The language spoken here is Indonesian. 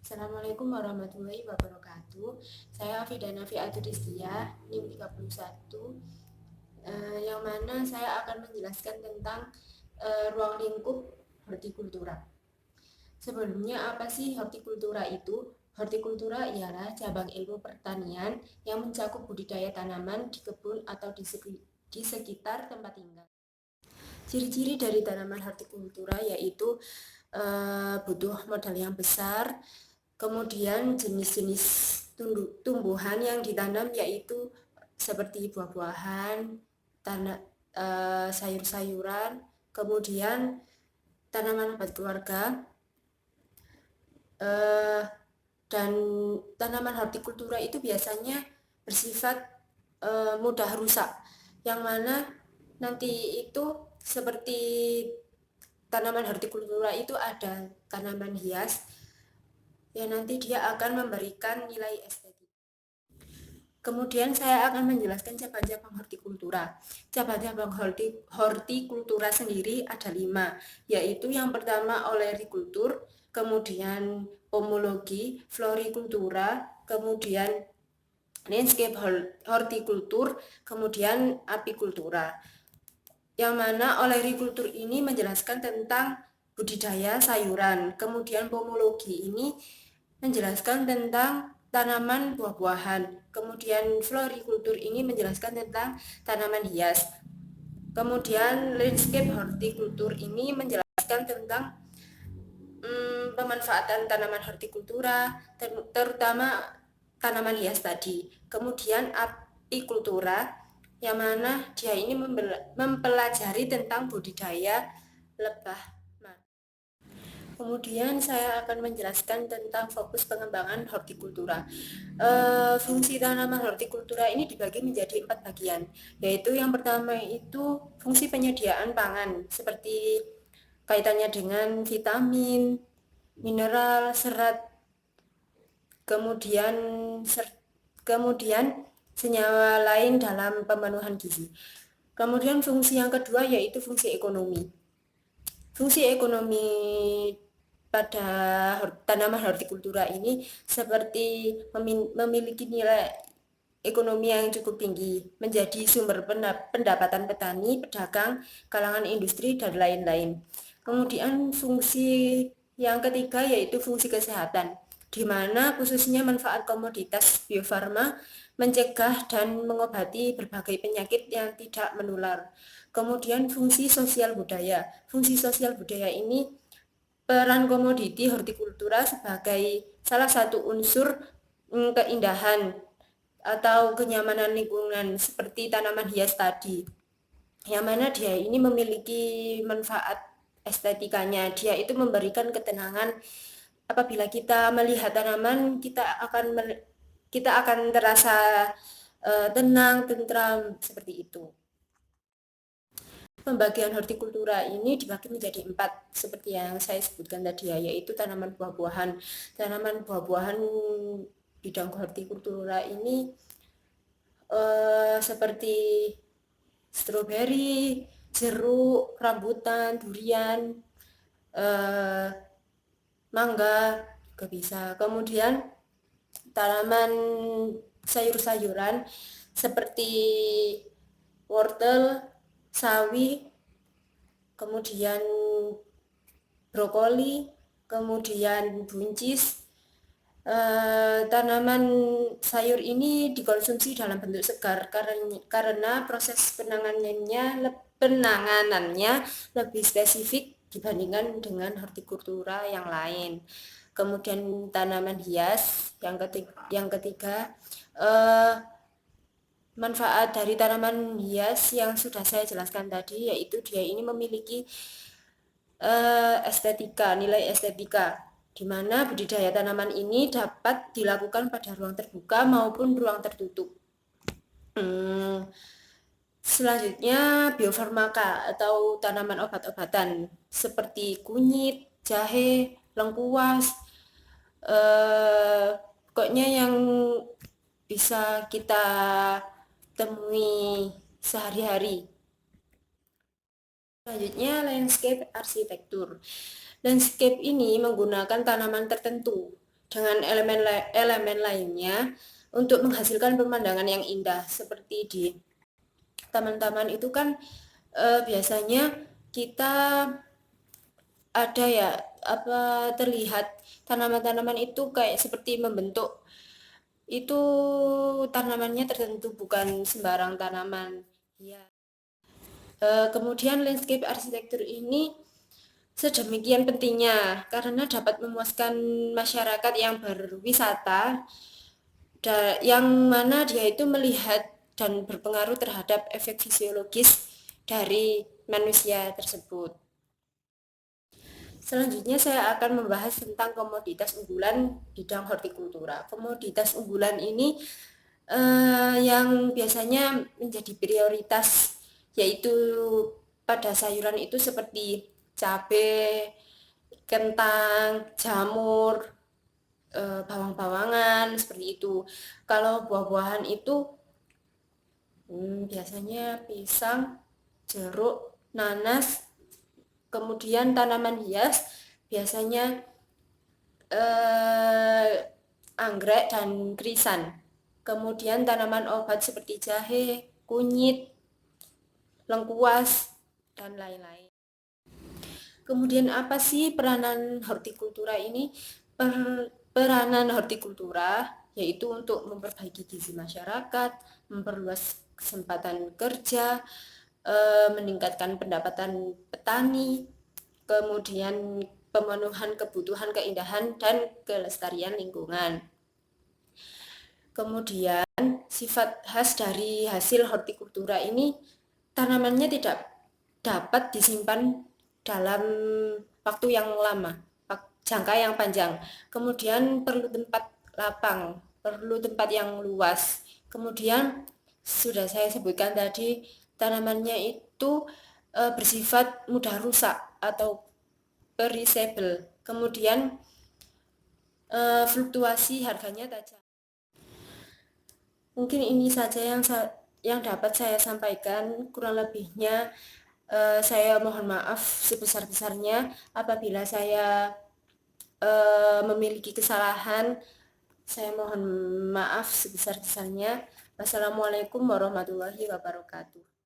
Assalamualaikum warahmatullahi wabarakatuh. Saya Afidana Fiaturistia, NIM 31, yang mana saya akan menjelaskan tentang ruang lingkup hortikultura. Sebelumnya, apa sih hortikultura itu? Hortikultura ialah cabang ilmu pertanian yang mencakup budidaya tanaman di kebun atau di sekitar tempat tinggal. Ciri-ciri dari tanaman hortikultura yaitu butuh modal yang besar, kemudian jenis-jenis tumbuhan yang ditanam yaitu seperti buah-buahan, sayur-sayuran, kemudian tanaman obat keluarga, dan tanaman hortikultura itu biasanya bersifat mudah rusak, yang mana nanti itu seperti tanaman hortikultura itu ada tanaman hias yang nanti dia akan memberikan nilai estetik. Kemudian saya akan menjelaskan cabang-cabang hortikultura. Cabang-cabang hortikultura sendiri ada 5, yaitu yang pertama olerikultur, kemudian pomologi, florikultura, kemudian landscape hortikultur, kemudian apikultura. Yang mana olerikultur ini menjelaskan tentang budidaya sayuran, kemudian pomologi ini menjelaskan tentang tanaman buah-buahan, kemudian florikultur ini menjelaskan tentang tanaman hias, kemudian landscape hortikultur ini menjelaskan tentang pemanfaatan tanaman hortikultura, terutama tanaman hias tadi. Kemudian apikultura yang mana dia ini mempelajari tentang budidaya lebah. Kemudian saya akan menjelaskan tentang fokus pengembangan hortikultura. Fungsi tanaman hortikultura ini dibagi menjadi 4 bagian, yaitu yang pertama itu fungsi penyediaan pangan, seperti kaitannya dengan vitamin, mineral, serat, kemudian senyawa lain dalam pemenuhan gizi. Kemudian fungsi yang kedua yaitu fungsi ekonomi. Fungsi ekonomi pada tanaman hortikultura ini seperti memiliki nilai ekonomi yang cukup tinggi, menjadi sumber pendapatan petani, pedagang, kalangan industri, dan lain-lain. Kemudian fungsi yang ketiga yaitu fungsi kesehatan, di mana khususnya manfaat komoditas biofarma mencegah dan mengobati berbagai penyakit yang tidak menular. Kemudian fungsi sosial budaya. Fungsi sosial budaya ini peran komoditi hortikultura sebagai salah satu unsur keindahan atau kenyamanan lingkungan seperti tanaman hias tadi, yang mana dia ini memiliki manfaat estetikanya. Dia itu memberikan ketenangan. Apabila kita melihat tanaman, kita akan terasa tenang, tentram, seperti itu. Pembagian hortikultura ini dibagi menjadi 4, seperti yang saya sebutkan tadi ya, yaitu tanaman buah-buahan. Tanaman buah-buahan bidang hortikultura ini seperti stroberi, jeruk, rambutan, durian, mangga juga bisa. Kemudian tanaman sayur-sayuran seperti wortel, sawi, kemudian brokoli, kemudian buncis. Tanaman sayur ini dikonsumsi dalam bentuk segar karena proses penanganannya lebih spesifik dibandingkan dengan hortikultura yang lain. Kemudian tanaman hias yang ketiga manfaat dari tanaman hias yang sudah saya jelaskan tadi, yaitu dia ini memiliki nilai estetika, di mana budidaya tanaman ini dapat dilakukan pada ruang terbuka maupun ruang tertutup. Selanjutnya biofarmaka atau tanaman obat-obatan seperti kunyit, jahe, lengkuas, pokoknya yang bisa kita temui sehari-hari. Selanjutnya landscape arsitektur. Landscape ini menggunakan tanaman tertentu dengan elemen lainnya untuk menghasilkan pemandangan yang indah. Seperti di taman-taman itu kan biasanya kita ada ya apa terlihat tanaman-tanaman itu kayak seperti membentuk, itu tanamannya tertentu, bukan sembarang tanaman ya. Kemudian landscape arsitektur ini sedemikian pentingnya karena dapat memuaskan masyarakat yang berwisata, yang mana dia itu melihat dan berpengaruh terhadap efek fisiologis dari manusia tersebut. Selanjutnya saya akan membahas tentang komoditas unggulan bidang hortikultura. Komoditas unggulan ini yang biasanya menjadi prioritas, yaitu pada sayuran itu seperti cabai, kentang, jamur, bawang-bawangan, seperti itu. Kalau buah-buahan itu biasanya pisang, jeruk, nanas, kemudian tanaman hias biasanya anggrek dan krisan. Kemudian tanaman obat seperti jahe, kunyit, lengkuas, dan lain-lain. Kemudian apa sih peranan hortikultura ini? Peranan hortikultura yaitu untuk memperbaiki gizi masyarakat, memperluas kesempatan kerja, meningkatkan pendapatan petani, kemudian pemenuhan kebutuhan keindahan dan kelestarian lingkungan. Kemudian sifat khas dari hasil hortikultura ini, tanamannya tidak dapat disimpan dalam waktu yang lama, jangka yang panjang. Kemudian perlu tempat lapang, perlu tempat yang luas. Kemudian sudah saya sebutkan tadi, tanamannya itu bersifat mudah rusak atau perishable. Kemudian fluktuasi harganya tajam. Mungkin ini saja yang dapat saya sampaikan. Kurang lebihnya saya mohon maaf sebesar-besarnya apabila saya memiliki kesalahan. Saya mohon maaf sebesar-besarnya. Wassalamualaikum warahmatullahi wabarakatuh.